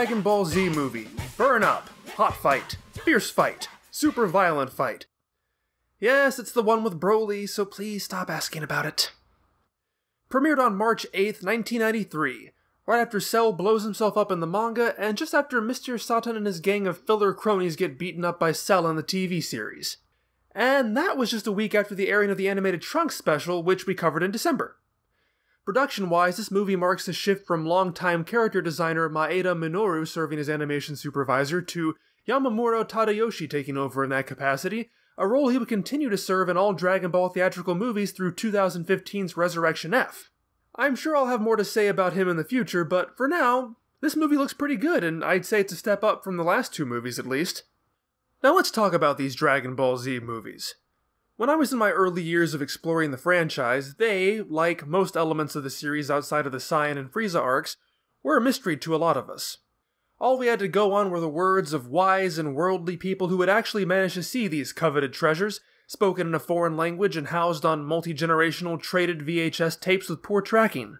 Dragon Ball Z movie. Burn up, hot fight, fierce fight, super violent fight. Yes, it's the one with Broli, so please stop asking about it. Premiered on March 8th, 1993, right after Cell blows himself up in the manga, and just after Mr. Satan and his gang of filler cronies get beaten up by Cell in the TV series. And that was just a week after the airing of the animated Trunks special, which we covered in December. Production-wise, this movie marks a shift from longtime character designer Maeda Minoru serving as animation supervisor to Yamamuro Tadayoshi taking over in that capacity, a role he would continue to serve in all Dragon Ball theatrical movies through 2015's Resurrection F. I'm sure I'll have more to say about him in the future, but for now, this movie looks pretty good, and I'd say it's a step up from the last two movies at least. Now let's talk about these Dragon Ball Z movies. When I was in my early years of exploring the franchise, they, like most elements of the series outside of the Saiyan and Frieza arcs, were a mystery to a lot of us. All we had to go on were the words of wise and worldly people who had actually managed to see these coveted treasures, spoken in a foreign language and housed on multi-generational traded VHS tapes with poor tracking.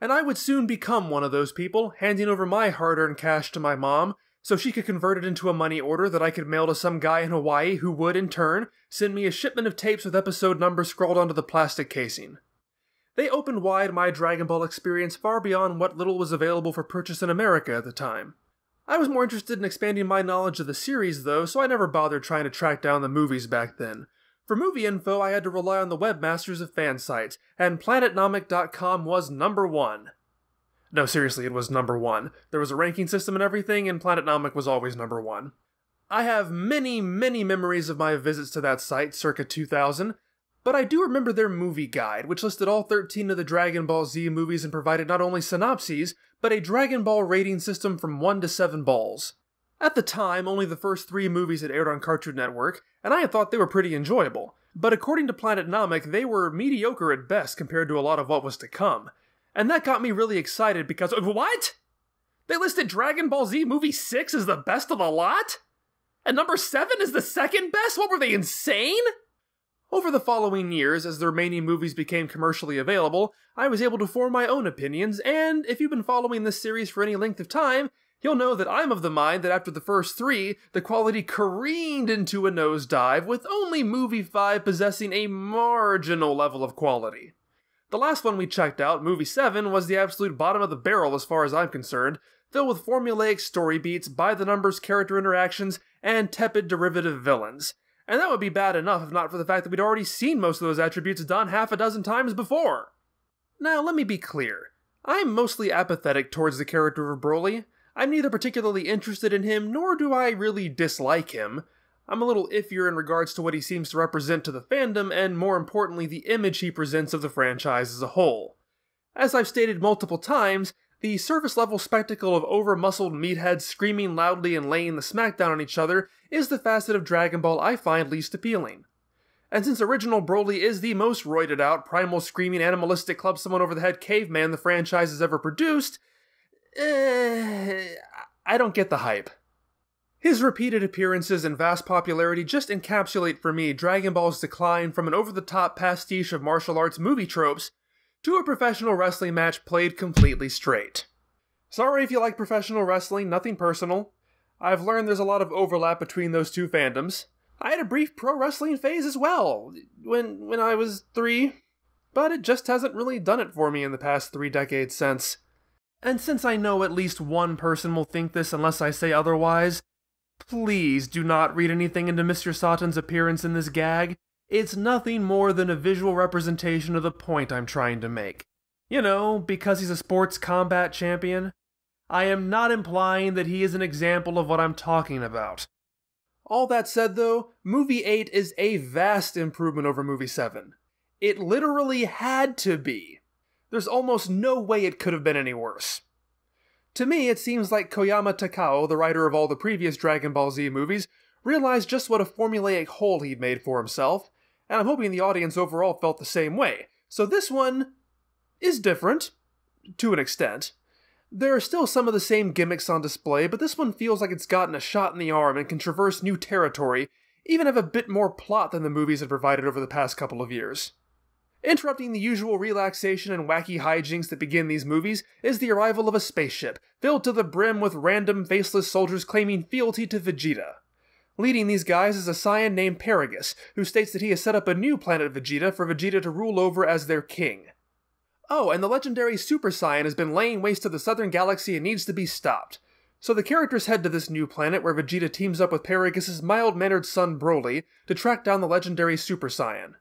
And I would soon become one of those people, handing over my hard-earned cash to my mom, so she could convert it into a money order that I could mail to some guy in Hawaii who would, in turn, send me a shipment of tapes with episode numbers scrawled onto the plastic casing. They opened wide my Dragon Ball experience far beyond what little was available for purchase in America at the time. I was more interested in expanding my knowledge of the series, though, so I never bothered trying to track down the movies back then. For movie info, I had to rely on the webmasters of fan sites, and PlanetNomic.com was number one. No, seriously, it was number one. There was a ranking system and everything, and PlanetNomic was always number one. I have many, many memories of my visits to that site circa 2000, but I do remember their movie guide, which listed all 13 of the Dragon Ball Z movies and provided not only synopses, but a Dragon Ball rating system from 1 to 7 balls. At the time, only the first 3 movies had aired on Cartoon Network, and I had thought they were pretty enjoyable. But according to PlanetNomic, they were mediocre at best compared to a lot of what was to come. And that got me really excited because— what? They listed Dragon Ball Z Movie 6 as the best of the lot? And number 7 is the second best? What were they, insane? Over the following years, as the remaining movies became commercially available, I was able to form my own opinions, and if you've been following this series for any length of time, you'll know that I'm of the mind that after the first 3, the quality careened into a nosedive, with only movie 5 possessing a marginal level of quality. The last one we checked out, movie 7, was the absolute bottom of the barrel as far as I'm concerned, filled with formulaic story beats, by-the-numbers character interactions, and tepid derivative villains. And that would be bad enough if not for the fact that we'd already seen most of those attributes done half a dozen times before. Now, let me be clear. I'm mostly apathetic towards the character of Broli. I'm neither particularly interested in him, nor do I really dislike him. I'm a little iffier in regards to what he seems to represent to the fandom, and more importantly, the image he presents of the franchise as a whole. As I've stated multiple times, the surface-level spectacle of over-muscled meatheads screaming loudly and laying the smackdown on each other is the facet of Dragon Ball I find least appealing. And since original Broli is the most roided-out, primal-screaming, animalistic club-someone-over-the-head caveman the franchise has ever produced, I don't get the hype. His repeated appearances and vast popularity just encapsulate for me Dragon Ball's decline from an over-the-top pastiche of martial arts movie tropes to a professional wrestling match played completely straight. Sorry if you like professional wrestling, nothing personal. I've learned there's a lot of overlap between those two fandoms. I had a brief pro wrestling phase as well, when I was 3, but it just hasn't really done it for me in the past 3 decades since. And since I know at least one person will think this unless I say otherwise, please do not read anything into Mr. Satan's appearance in this gag. It's nothing more than a visual representation of the point I'm trying to make. You know, because he's a sports combat champion. I am not implying that he is an example of what I'm talking about. All that said though, Movie 8 is a vast improvement over Movie 7. It literally had to be. There's almost no way it could have been any worse. To me, it seems like Koyama Takao, the writer of all the previous Dragon Ball Z movies, realized just what a formulaic hole he'd made for himself, and I'm hoping the audience overall felt the same way. So this one is different, to an extent. There are still some of the same gimmicks on display, but this one feels like it's gotten a shot in the arm and can traverse new territory, even have a bit more plot than the movies had provided over the past couple of years. Interrupting the usual relaxation and wacky hijinks that begin these movies is the arrival of a spaceship, filled to the brim with random faceless soldiers claiming fealty to Vegeta. Leading these guys is a Saiyan named Paragus, who states that he has set up a new planet Vegeta for Vegeta to rule over as their king. Oh, and the legendary Super Saiyan has been laying waste to the southern galaxy and needs to be stopped. So the characters head to this new planet where Vegeta teams up with Paragus' mild-mannered son Broli to track down the legendary Super Saiyan.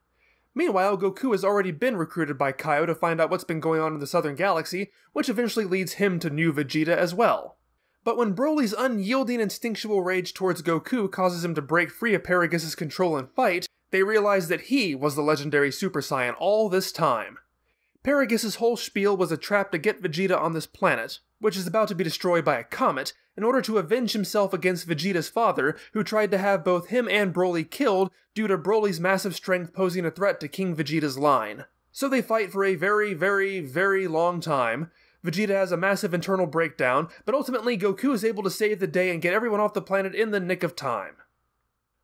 Meanwhile, Goku has already been recruited by Kaio to find out what's been going on in the southern galaxy, which eventually leads him to new Vegeta as well. But when Broly's unyielding instinctual rage towards Goku causes him to break free of Paragus' control and fight, they realize that he was the legendary Super Saiyan all this time. Paragus' whole spiel was a trap to get Vegeta on this planet, which is about to be destroyed by a comet, in order to avenge himself against Vegeta's father, who tried to have both him and Broly killed due to Broly's massive strength posing a threat to King Vegeta's line. So they fight for a very, very, very long time. Vegeta has a massive internal breakdown, but ultimately Goku is able to save the day and get everyone off the planet in the nick of time.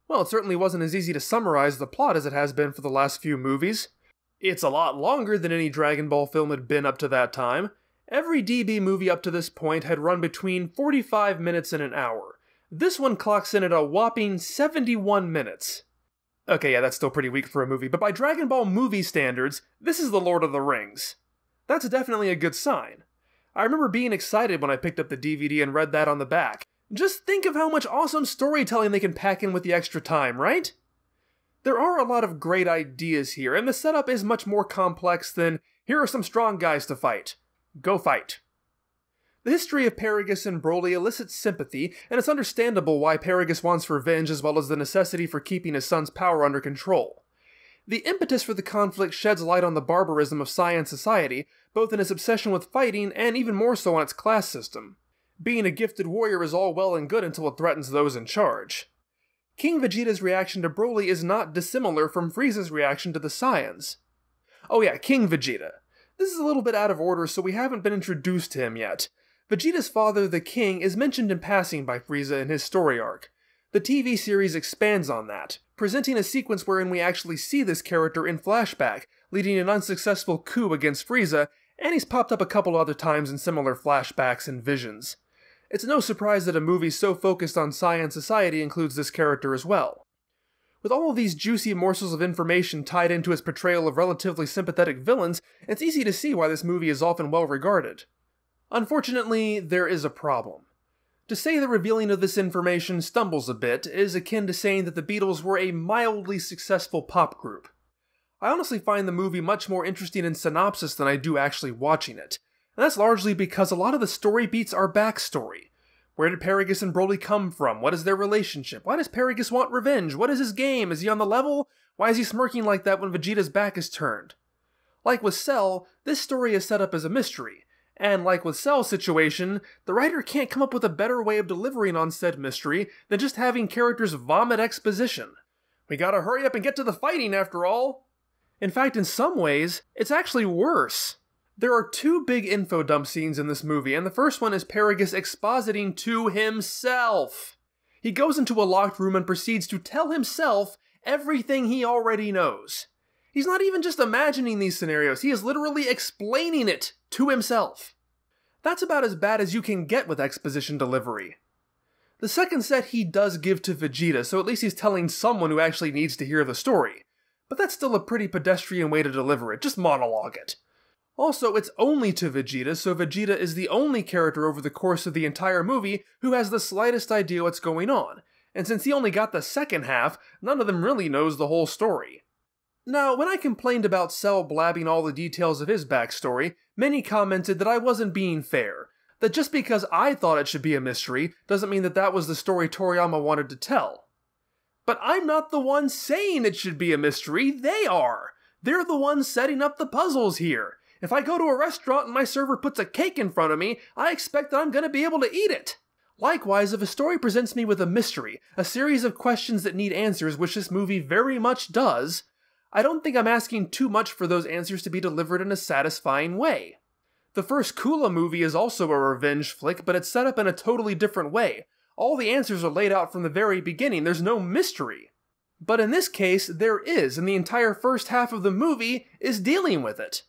Well, it certainly wasn't as easy to summarize the plot as it has been for the last few movies. It's a lot longer than any Dragon Ball film had been up to that time. Every DB movie up to this point had run between 45 minutes and an hour. This one clocks in at a whopping 71 minutes. Okay, yeah, that's still pretty weak for a movie, but by Dragon Ball movie standards, this is the Lord of the Rings. That's definitely a good sign. I remember being excited when I picked up the DVD and read that on the back. Just think of how much awesome storytelling they can pack in with the extra time, right? There are a lot of great ideas here, and the setup is much more complex than, here are some strong guys to fight. Go fight. The history of Paragus and Broli elicits sympathy, and it's understandable why Paragus wants revenge as well as the necessity for keeping his son's power under control. The impetus for the conflict sheds light on the barbarism of Saiyan society, both in its obsession with fighting and even more so on its class system. Being a gifted warrior is all well and good until it threatens those in charge. King Vegeta's reaction to Broli is not dissimilar from Frieza's reaction to the Saiyans. Oh yeah, King Vegeta. This is a little bit out of order, so we haven't been introduced to him yet. Vegeta's father, the King, is mentioned in passing by Frieza in his story arc. The TV series expands on that, presenting a sequence wherein we actually see this character in flashback, leading an unsuccessful coup against Frieza, and he's popped up a couple other times in similar flashbacks and visions. It's no surprise that a movie so focused on Saiyan society includes this character as well. With all of these juicy morsels of information tied into its portrayal of relatively sympathetic villains, it's easy to see why this movie is often well regarded. Unfortunately, there is a problem. To say the revealing of this information stumbles a bit is akin to saying that the Beatles were a mildly successful pop group. I honestly find the movie much more interesting in synopsis than I do actually watching it, and that's largely because a lot of the story beats are backstory. Where did Paragus and Broli come from? What is their relationship? Why does Paragus want revenge? What is his game? Is he on the level? Why is he smirking like that when Vegeta's back is turned? Like with Cell, this story is set up as a mystery, and like with Cell's situation, the writer can't come up with a better way of delivering on said mystery than just having characters vomit exposition. We gotta hurry up and get to the fighting after all! In fact, in some ways, it's actually worse. There are two big info dump scenes in this movie, and the first one is Paragus expositing to himself. He goes into a locked room and proceeds to tell himself everything he already knows. He's not even just imagining these scenarios, he is literally explaining it to himself. That's about as bad as you can get with exposition delivery. The second set he does give to Vegeta, so at least he's telling someone who actually needs to hear the story. But that's still a pretty pedestrian way to deliver it, just monologue it. Also, it's only to Vegeta, so Vegeta is the only character over the course of the entire movie who has the slightest idea what's going on, and since he only got the second half, none of them really knows the whole story. Now, when I complained about Cell blabbing all the details of his backstory, many commented that I wasn't being fair, that just because I thought it should be a mystery doesn't mean that that was the story Toriyama wanted to tell. But I'm not the one saying it should be a mystery, they are! They're the ones setting up the puzzles here! If I go to a restaurant and my server puts a cake in front of me, I expect that I'm going to be able to eat it. Likewise, if a story presents me with a mystery, a series of questions that need answers, which this movie very much does, I don't think I'm asking too much for those answers to be delivered in a satisfying way. The first Coola movie is also a revenge flick, but it's set up in a totally different way. All the answers are laid out from the very beginning, there's no mystery. But in this case, there is, and the entire first half of the movie is dealing with it.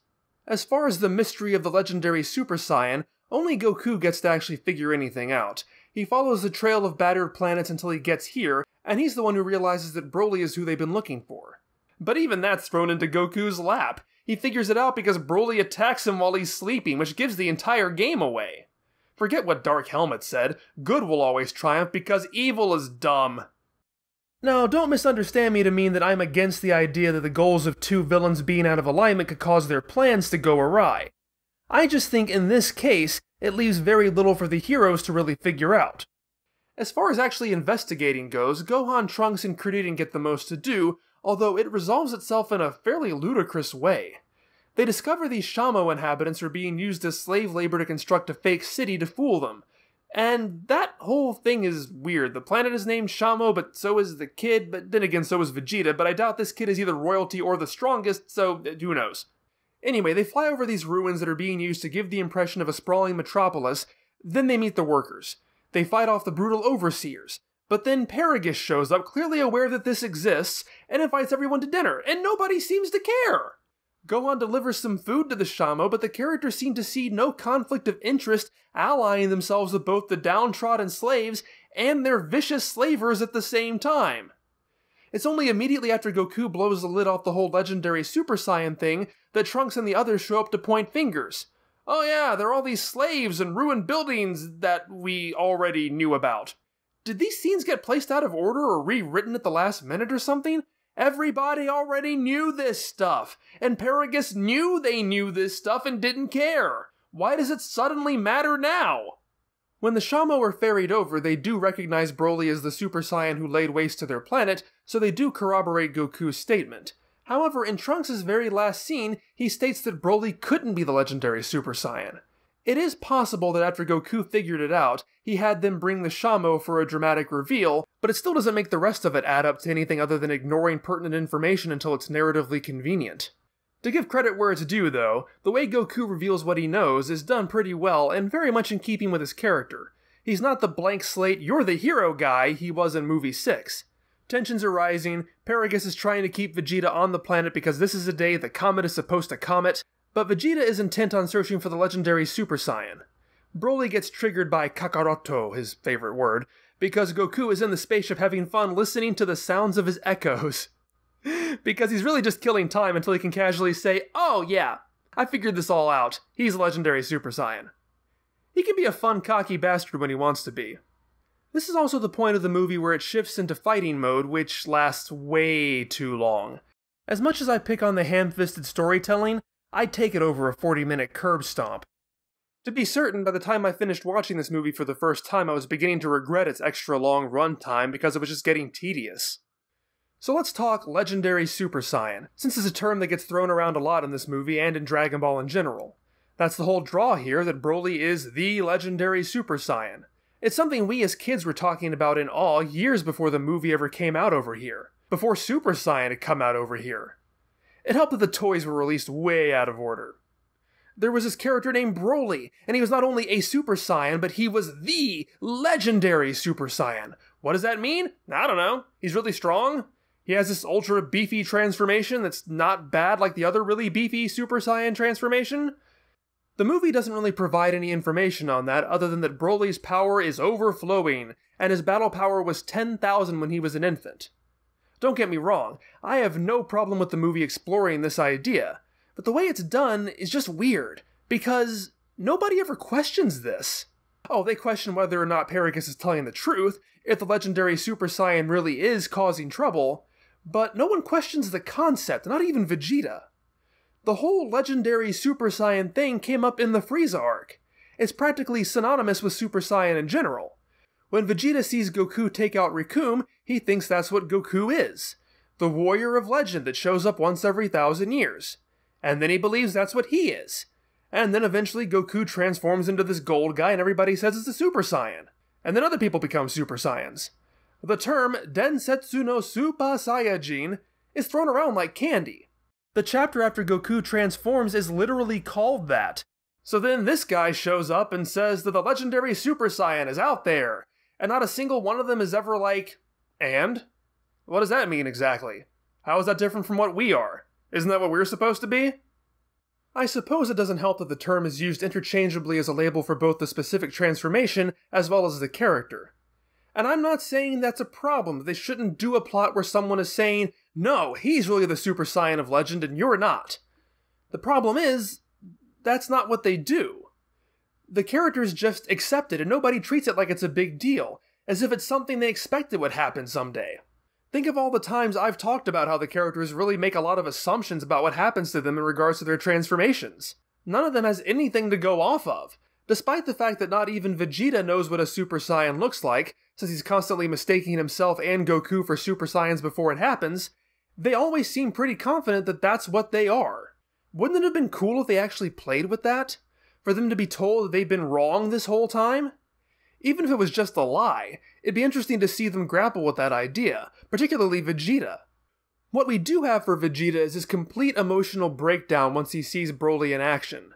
As far as the mystery of the legendary Super Saiyan, only Goku gets to actually figure anything out. He follows the trail of battered planets until he gets here, and he's the one who realizes that Broli is who they've been looking for. But even that's thrown into Goku's lap. He figures it out because Broli attacks him while he's sleeping, which gives the entire game away. Forget what Dark Helmet said, good will always triumph because evil is dumb. Now, don't misunderstand me to mean that I'm against the idea that the goals of two villains being out of alignment could cause their plans to go awry. I just think in this case, it leaves very little for the heroes to really figure out. As far as actually investigating goes, Gohan, Trunks, and Krillin get the most to do, although it resolves itself in a fairly ludicrous way. They discover these Shamo inhabitants are being used as slave labor to construct a fake city to fool them. And that whole thing is weird. The planet is named Shamo, but so is the kid, but then again so is Vegeta, but I doubt this kid is either royalty or the strongest, so who knows. Anyway, they fly over these ruins that are being used to give the impression of a sprawling metropolis, then they meet the workers. They fight off the brutal overseers, but then Paragus shows up, clearly aware that this exists, and invites everyone to dinner, and nobody seems to care! Gohan delivers some food to the Shamo, but the characters seem to see no conflict of interest allying themselves with both the downtrodden slaves and their vicious slavers at the same time. It's only immediately after Goku blows the lid off the whole legendary Super Saiyan thing that Trunks and the others show up to point fingers. Oh yeah, there are all these slaves and ruined buildings that we already knew about. Did these scenes get placed out of order or rewritten at the last minute or something? Everybody already knew this stuff, and Paragus knew they knew this stuff and didn't care. Why does it suddenly matter now? When the Shamo are ferried over, they do recognize Broli as the Super Saiyan who laid waste to their planet, so they do corroborate Goku's statement. However, in Trunks' very last scene, he states that Broli couldn't be the legendary Super Saiyan. It is possible that after Goku figured it out, he had them bring the Shamo for a dramatic reveal, but it still doesn't make the rest of it add up to anything other than ignoring pertinent information until it's narratively convenient. To give credit where it's due, though, the way Goku reveals what he knows is done pretty well and very much in keeping with his character. He's not the blank slate, you're the hero guy he was in Movie 6. Tensions are rising, Paragus is trying to keep Vegeta on the planet because this is a day the comet is supposed to comet, but Vegeta is intent on searching for the legendary Super Saiyan. Broli gets triggered by Kakaroto, his favorite word, because Goku is in the spaceship having fun listening to the sounds of his echoes. Because he's really just killing time until he can casually say, "Oh yeah, I figured this all out. He's a legendary Super Saiyan." He can be a fun, cocky bastard when he wants to be. This is also the point of the movie where it shifts into fighting mode, which lasts way too long. As much as I pick on the ham-fisted storytelling, I'd take it over a 40-minute curb stomp. To be certain, by the time I finished watching this movie for the first time, I was beginning to regret its extra long runtime because it was just getting tedious. So let's talk Legendary Super Saiyan, since it's a term that gets thrown around a lot in this movie and in Dragon Ball in general. That's the whole draw here, that Broli is the Legendary Super Saiyan. It's something we as kids were talking about in awe years before the movie ever came out over here, before Super Saiyan had come out over here. It helped that the toys were released way out of order. There was this character named Broli, and he was not only a Super Saiyan, but he was the legendary Super Saiyan. What does that mean? I don't know. He's really strong. He has this ultra beefy transformation that's not bad like the other really beefy Super Saiyan transformation. The movie doesn't really provide any information on that other than that Broly's power is overflowing, and his battle power was 10,000 when he was an infant. Don't get me wrong, I have no problem with the movie exploring this idea, but the way it's done is just weird, because nobody ever questions this. Oh, they question whether or not Paragus is telling the truth, if the legendary Super Saiyan really is causing trouble, but no one questions the concept, not even Vegeta. The whole legendary Super Saiyan thing came up in the Frieza arc. It's practically synonymous with Super Saiyan in general. When Vegeta sees Goku take out Recoome, he thinks that's what Goku is. The warrior of legend that shows up once every 1,000 years. And then he believes that's what he is. And then eventually Goku transforms into this gold guy and everybody says it's a Super Saiyan. And then other people become Super Saiyans. The term Densetsu no Super Saiyajin is thrown around like candy. The chapter after Goku transforms is literally called that. So then this guy shows up and says that the legendary Super Saiyan is out there, and not a single one of them is ever like, and? What does that mean exactly? How is that different from what we are? Isn't that what we're supposed to be? I suppose it doesn't help that the term is used interchangeably as a label for both the specific transformation as well as the character. And I'm not saying that's a problem, that they shouldn't do a plot where someone is saying, no, he's really the Super Saiyan of legend and you're not. The problem is, that's not what they do. The characters just accept it and nobody treats it like it's a big deal, as if it's something they expected would happen someday. Think of all the times I've talked about how the characters really make a lot of assumptions about what happens to them in regards to their transformations. None of them has anything to go off of, despite the fact that not even Vegeta knows what a Super Saiyan looks like, since he's constantly mistaking himself and Goku for Super Saiyans before it happens. They always seem pretty confident that that's what they are. Wouldn't it have been cool if they actually played with that? For them to be told that they've been wrong this whole time? Even if it was just a lie, it'd be interesting to see them grapple with that idea, particularly Vegeta. What we do have for Vegeta is his complete emotional breakdown once he sees Broli in action.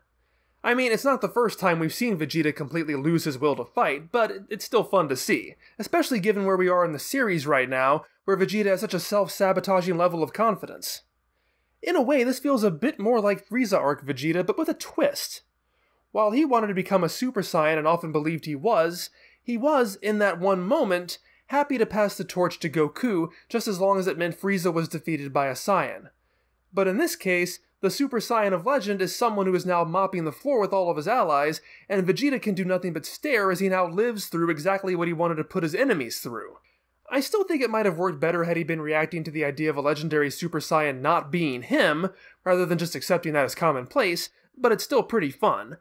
I mean, it's not the first time we've seen Vegeta completely lose his will to fight, but it's still fun to see, especially given where we are in the series right now, where Vegeta has such a self-sabotaging level of confidence. In a way, this feels a bit more like Frieza arc Vegeta, but with a twist. While he wanted to become a Super Saiyan and often believed he was, in that one moment, happy to pass the torch to Goku just as long as it meant Frieza was defeated by a Saiyan. But in this case, the Super Saiyan of legend is someone who is now mopping the floor with all of his allies, and Vegeta can do nothing but stare as he now lives through exactly what he wanted to put his enemies through. I still think it might have worked better had he been reacting to the idea of a legendary Super Saiyan not being him, rather than just accepting that as commonplace, but it's still pretty fun.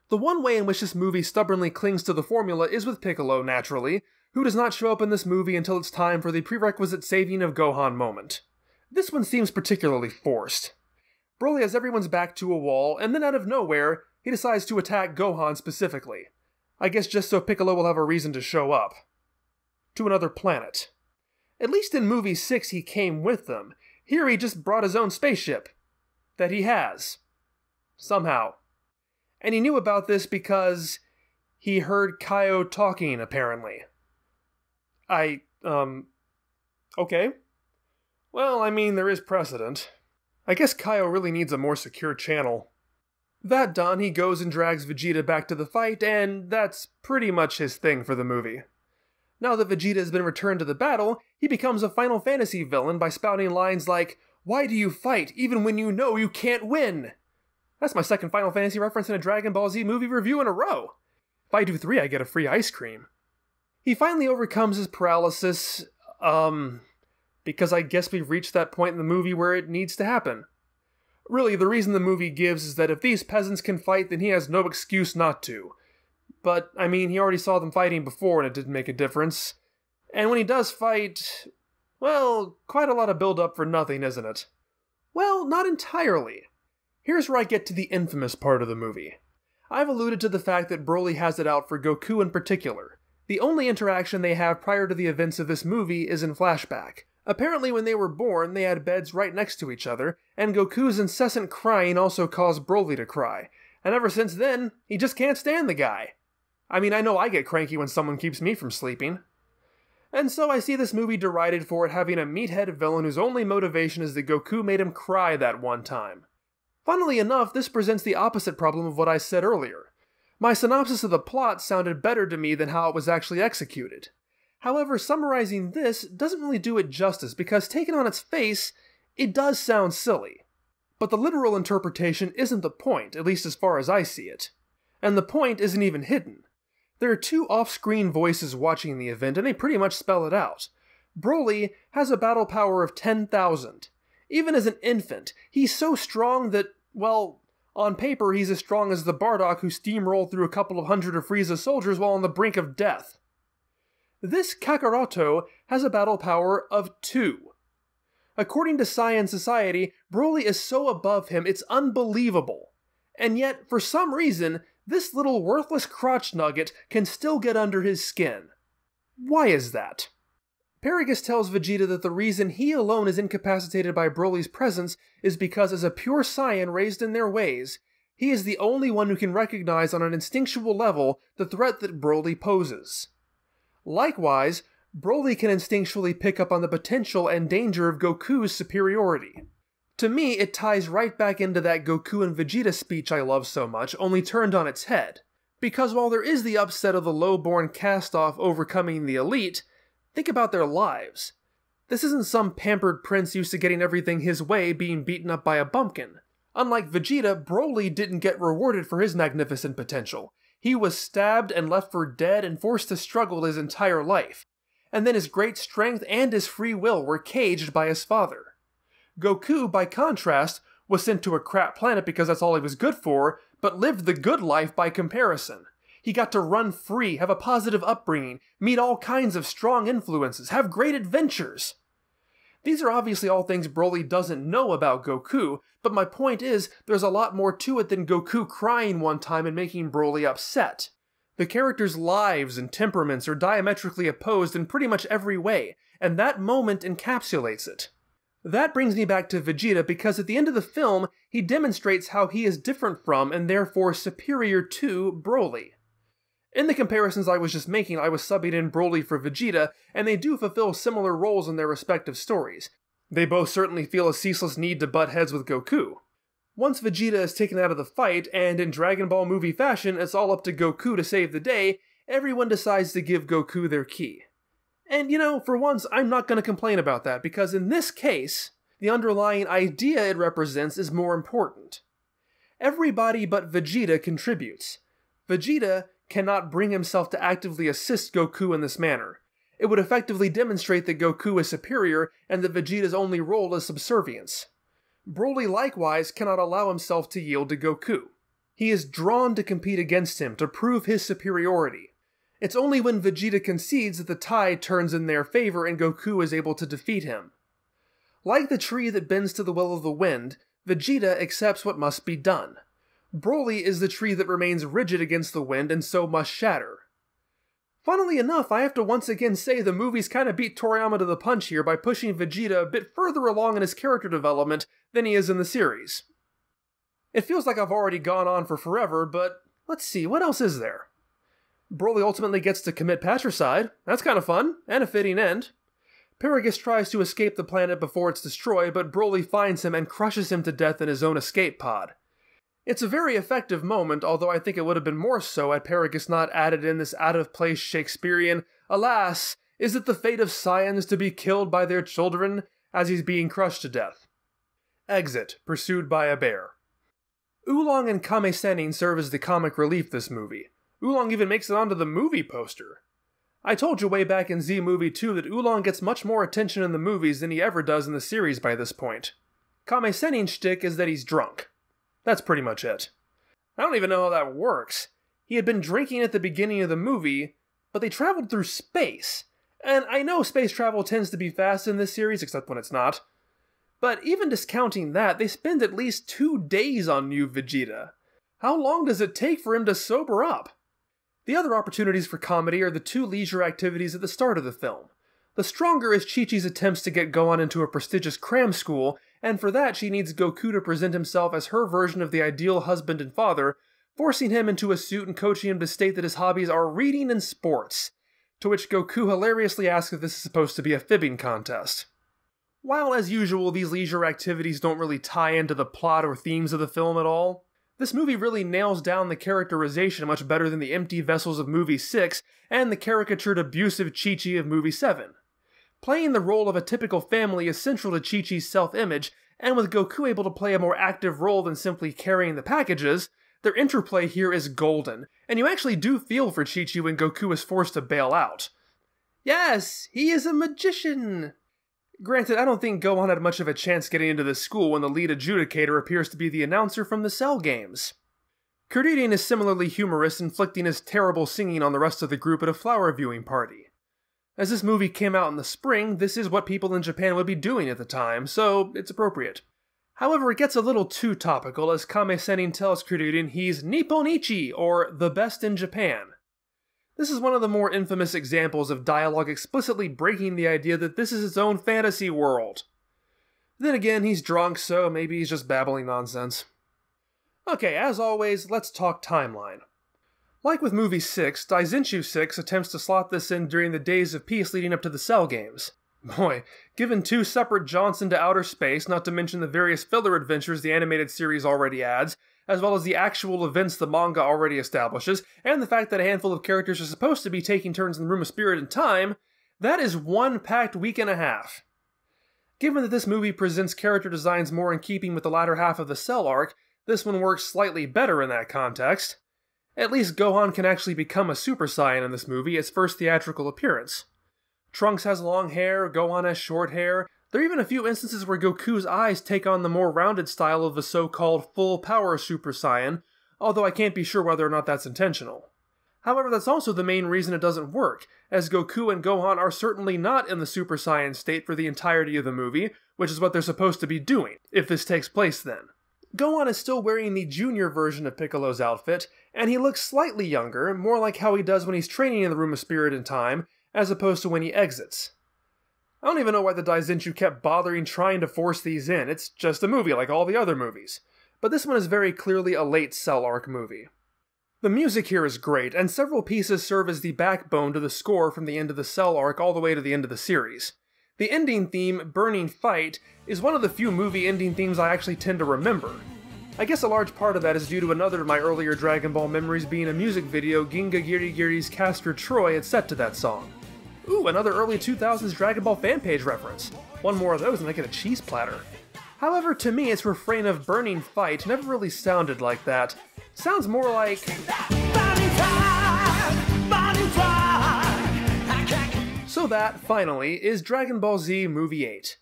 The one way in which this movie stubbornly clings to the formula is with Piccolo, naturally, who does not show up in this movie until it's time for the prerequisite saving of Gohan moment. This one seems particularly forced. Broly has everyone's back to a wall, and then out of nowhere, he decides to attack Gohan specifically. I guess just so Piccolo will have a reason to show up. To another planet. At least in movie 6 he came with them. Here he just brought his own spaceship. That he has. Somehow. And he knew about this because he heard Kaio talking, apparently. Okay. Well, I mean, there is precedent. I guess Kaio really needs a more secure channel. That done, he goes and drags Vegeta back to the fight, and that's pretty much his thing for the movie. Now that Vegeta has been returned to the battle, he becomes a Final Fantasy villain by spouting lines like, "Why do you fight, even when you know you can't win?" That's my second Final Fantasy reference in a Dragon Ball Z movie review in a row. If I do 3, I get a free ice cream. He finally overcomes his paralysis, because I guess we've reached that point in the movie where it needs to happen. Really, the reason the movie gives is that if these peasants can fight, then he has no excuse not to. But, I mean, he already saw them fighting before and it didn't make a difference. And when he does fight, well, quite a lot of build-up for nothing, isn't it? Well, not entirely. Here's where I get to the infamous part of the movie. I've alluded to the fact that Broly has it out for Goku in particular. The only interaction they have prior to the events of this movie is in flashback. Apparently when they were born, they had beds right next to each other, and Goku's incessant crying also caused Broly to cry. And ever since then, he just can't stand the guy. I mean, I know I get cranky when someone keeps me from sleeping. And so I see this movie derided for it having a meathead villain whose only motivation is that Goku made him cry that one time. Funnily enough, this presents the opposite problem of what I said earlier. My synopsis of the plot sounded better to me than how it was actually executed. However, summarizing this doesn't really do it justice because taken on its face, it does sound silly. But the literal interpretation isn't the point, at least as far as I see it. And the point isn't even hidden. There are 2 off-screen voices watching the event and they pretty much spell it out. Broly has a battle power of 10,000. Even as an infant, he's so strong that, well, on paper he's as strong as the Bardock who steamrolled through a couple of hundred of Frieza's soldiers while on the brink of death. This Kakaroto has a battle power of 2. According to Saiyan Society, Broly is so above him it's unbelievable. And yet, for some reason, this little worthless crotch nugget can still get under his skin. Why is that? Paragus tells Vegeta that the reason he alone is incapacitated by Broly's presence is because as a pure Saiyan raised in their ways, he is the only one who can recognize on an instinctual level the threat that Broly poses. Likewise, Broly can instinctually pick up on the potential and danger of Goku's superiority. To me, it ties right back into that Goku and Vegeta speech I love so much, only turned on its head. Because while there is the upset of the low-born cast-off overcoming the elite, think about their lives. This isn't some pampered prince used to getting everything his way being beaten up by a bumpkin. Unlike Vegeta, Broly didn't get rewarded for his magnificent potential. He was stabbed and left for dead and forced to struggle his entire life. And then his great strength and his free will were caged by his father. Goku, by contrast, was sent to a crap planet because that's all he was good for, but lived the good life by comparison. He got to run free, have a positive upbringing, meet all kinds of strong influences, have great adventures. These are obviously all things Broly doesn't know about Goku, but my point is, there's a lot more to it than Goku crying one time and making Broly upset. The characters' lives and temperaments are diametrically opposed in pretty much every way, and that moment encapsulates it. That brings me back to Vegeta because at the end of the film, he demonstrates how he is different from, and therefore superior to, Broly. In the comparisons I was just making, I was subbing in Broly for Vegeta, and they do fulfill similar roles in their respective stories. They both certainly feel a ceaseless need to butt heads with Goku. Once Vegeta is taken out of the fight, and in Dragon Ball movie fashion, it's all up to Goku to save the day, everyone decides to give Goku their ki. And you know, for once, I'm not going to complain about that, because in this case, the underlying idea it represents is more important. Everybody but Vegeta contributes. Vegeta cannot bring himself to actively assist Goku in this manner. It would effectively demonstrate that Goku is superior and that Vegeta's only role is subservience. Broly likewise cannot allow himself to yield to Goku. He is drawn to compete against him, to prove his superiority. It's only when Vegeta concedes that the tide turns in their favor and Goku is able to defeat him. Like the tree that bends to the will of the wind, Vegeta accepts what must be done. Broly is the tree that remains rigid against the wind and so must shatter. Funnily enough, I have to once again say the movies kinda beat Toriyama to the punch here by pushing Vegeta a bit further along in his character development than he is in the series. It feels like I've already gone on for forever, but let's see, what else is there? Broly ultimately gets to commit patricide. That's kinda fun, and a fitting end. Paragus tries to escape the planet before it's destroyed, but Broly finds him and crushes him to death in his own escape pod. It's a very effective moment, although I think it would have been more so had Paragus not added in this out-of-place Shakespearean, "Alas, is it the fate of Saiyans to be killed by their children?" as he's being crushed to death. Exit, pursued by a bear. Oolong and Kame Sennin serve as the comic relief this movie. Oolong even makes it onto the movie poster. I told you way back in Z-Movie 2 that Oolong gets much more attention in the movies than he ever does in the series by this point. Kame Sennin's shtick is that he's drunk. That's pretty much it. I don't even know how that works. He had been drinking at the beginning of the movie, but they traveled through space. And I know space travel tends to be fast in this series, except when it's not. But even discounting that, they spend at least 2 days on New Vegeta. How long does it take for him to sober up? The other opportunities for comedy are the 2 leisure activities at the start of the film. The stronger is Chi-Chi's attempts to get Gohan into a prestigious cram school, and for that she needs Goku to present himself as her version of the ideal husband and father, forcing him into a suit and coaching him to state that his hobbies are reading and sports, to which Goku hilariously asks if this is supposed to be a fibbing contest. While, as usual, these leisure activities don't really tie into the plot or themes of the film at all, this movie really nails down the characterization much better than the empty vessels of Movie 6 and the caricatured abusive Chi-Chi of Movie 7. Playing the role of a typical family is central to Chi-Chi's self-image, and with Goku able to play a more active role than simply carrying the packages, their interplay here is golden, and you actually do feel for Chi-Chi when Goku is forced to bail out. Yes, he is a magician! Granted, I don't think Gohan had much of a chance getting into this school when the lead adjudicator appears to be the announcer from the Cell games. Kuririn is similarly humorous, inflicting his terrible singing on the rest of the group at a flower viewing party. As this movie came out in the spring, this is what people in Japan would be doing at the time, so it's appropriate. However, it gets a little too topical as Kame Sennin tells Kuririn he's Nipponichi, or the best in Japan. This is one of the more infamous examples of dialogue explicitly breaking the idea that this is its own fantasy world. Then again, he's drunk, so maybe he's just babbling nonsense. Okay, as always, let's talk timeline. Like with Movie 6, Daizenshuu 6 attempts to slot this in during the days of peace leading up to the Cell games. Boy, given 2 separate jaunts into outer space, not to mention the various filler adventures the animated series already adds, as well as the actual events the manga already establishes, and the fact that a handful of characters are supposed to be taking turns in the Room of Spirit and Time, that is one packed week and a half. Given that this movie presents character designs more in keeping with the latter half of the Cell arc, this one works slightly better in that context. At least Gohan can actually become a Super Saiyan in this movie, its first theatrical appearance. Trunks has long hair, Gohan has short hair. There are even a few instances where Goku's eyes take on the more rounded style of the so-called full power Super Saiyan, although I can't be sure whether or not that's intentional. However, that's also the main reason it doesn't work, as Goku and Gohan are certainly not in the Super Saiyan state for the entirety of the movie, which is what they're supposed to be doing, if this takes place then. Gohan is still wearing the junior version of Piccolo's outfit, and he looks slightly younger, more like how he does when he's training in the Room of Spirit and Time, as opposed to when he exits. I don't even know why the Daizenshuu kept bothering trying to force these in, it's just a movie like all the other movies. But this one is very clearly a late Cell arc movie. The music here is great, and several pieces serve as the backbone to the score from the end of the Cell arc all the way to the end of the series. The ending theme, Burning Fight, is one of the few movie ending themes I actually tend to remember. I guess a large part of that is due to another of my earlier Dragon Ball memories being a music video Ginga Giri Giri's Castor Troy had set to that song. Ooh, another early 2000s Dragon Ball fan page reference. One more of those and I get a cheese platter. However, to me, its refrain of Burning Fight never really sounded like that. It sounds more like... So that, finally, is Dragon Ball Z Movie 8.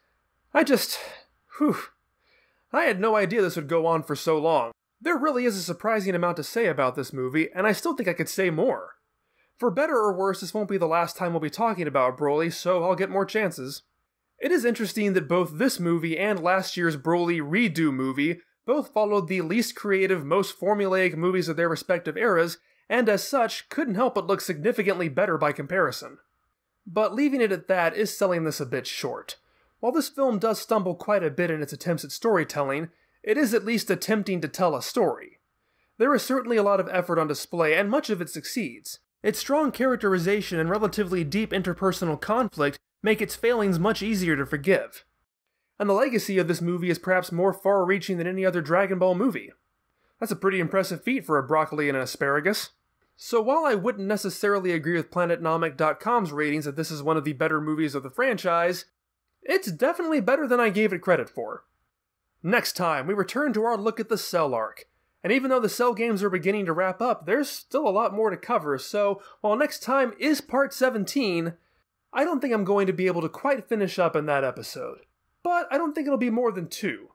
I had no idea this would go on for so long. There really is a surprising amount to say about this movie, and I still think I could say more. For better or worse, this won't be the last time we'll be talking about Broli, so I'll get more chances. It is interesting that both this movie and last year's Broli redo movie both followed the least creative, most formulaic movies of their respective eras, and as such, couldn't help but look significantly better by comparison. But leaving it at that is selling this a bit short. While this film does stumble quite a bit in its attempts at storytelling, it is at least attempting to tell a story. There is certainly a lot of effort on display, and much of it succeeds. Its strong characterization and relatively deep interpersonal conflict make its failings much easier to forgive. And the legacy of this movie is perhaps more far-reaching than any other Dragon Ball movie. That's a pretty impressive feat for a broccoli and an asparagus. So while I wouldn't necessarily agree with PlanetNomic.com's ratings that this is one of the better movies of the franchise, it's definitely better than I gave it credit for. Next time, we return to our look at the Cell arc. And even though the Cell games are beginning to wrap up, there's still a lot more to cover, so while next time is part 17, I don't think I'm going to be able to quite finish up in that episode. But I don't think it'll be more than 2.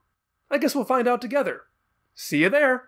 I guess we'll find out together. See you there!